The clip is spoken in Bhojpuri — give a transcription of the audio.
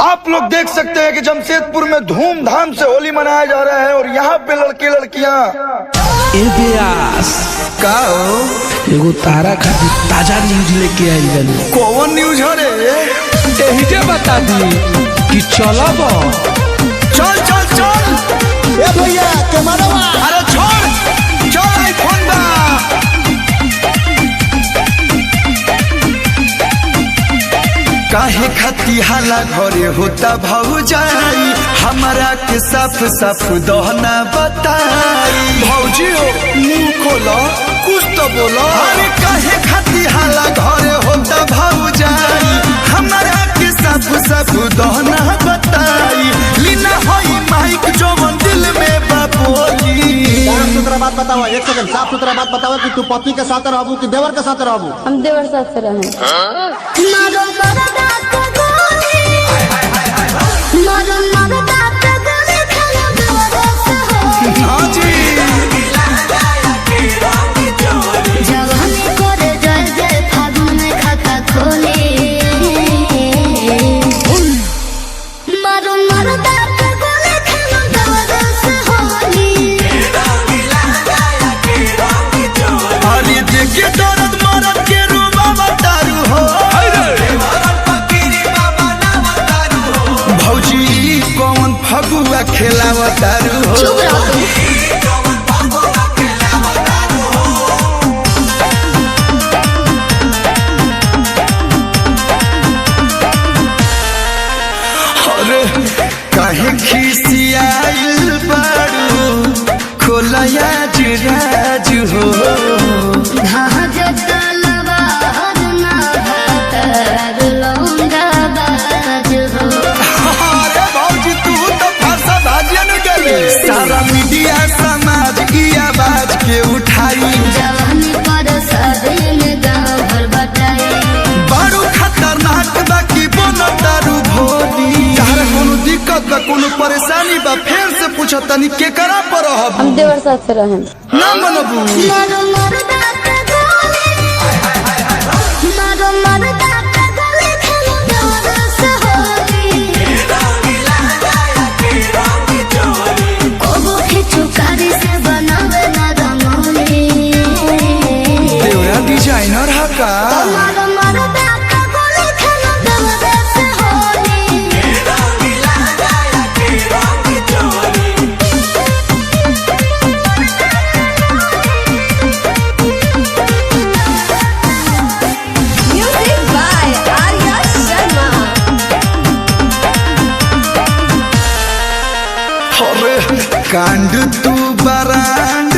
आप लोग देख सकते हैं कि जमशेदपुर में धूमधाम से होली मनाया जा रहा है और यहाँ पे लड़के लड़कियाँ का एगो तारा खातिर ताजा न्यूज लेके आई बनी। कौन न्यूज है रे? यही बता दी कि चलब चल चल चल ए भैया कैमरा अरे छोड़ चल आईफोन बा काहे खती हाला घरे होता भौजाई हमारा के साफ साफ दहना बताई। भौजी हो मुंह खोलो कुछ तो बोलो। अरे काहे खती हाला घरे होता भौजाई हमारा के साफ साफ दहना बताई। लीना होई माइक जो मन दिल में बापोली। साफ सुथरा बात बताओ, एक सेकंड साफ सुथरा बात बताओ कि तू पति के साथ रहबू कि देवर के साथ रहबू? हम देवर साथ से रहे। हाँ जी अरे देखिए दर्द मरद के रूबा बतारू हो। भौजी कौन फगुआ खेलावतारू हो। अरे काहे खिसियाइल बारू खोलया जिराज हो। अरे भौजी तू तो भाषा भाजन गले। सारा मीडिया समाज की आवाज के उठाई। बड़ू खतरनाक बा की बोलो दारू भोली। तारा कोनो दिक्कत बा कोनो परेशानी बा फिर से पूछो तनी के करा पर रहब। हम देवर साथ से रहे। ना मनबू देवरा डिजाइनर है का? अरे कांड तू बरांड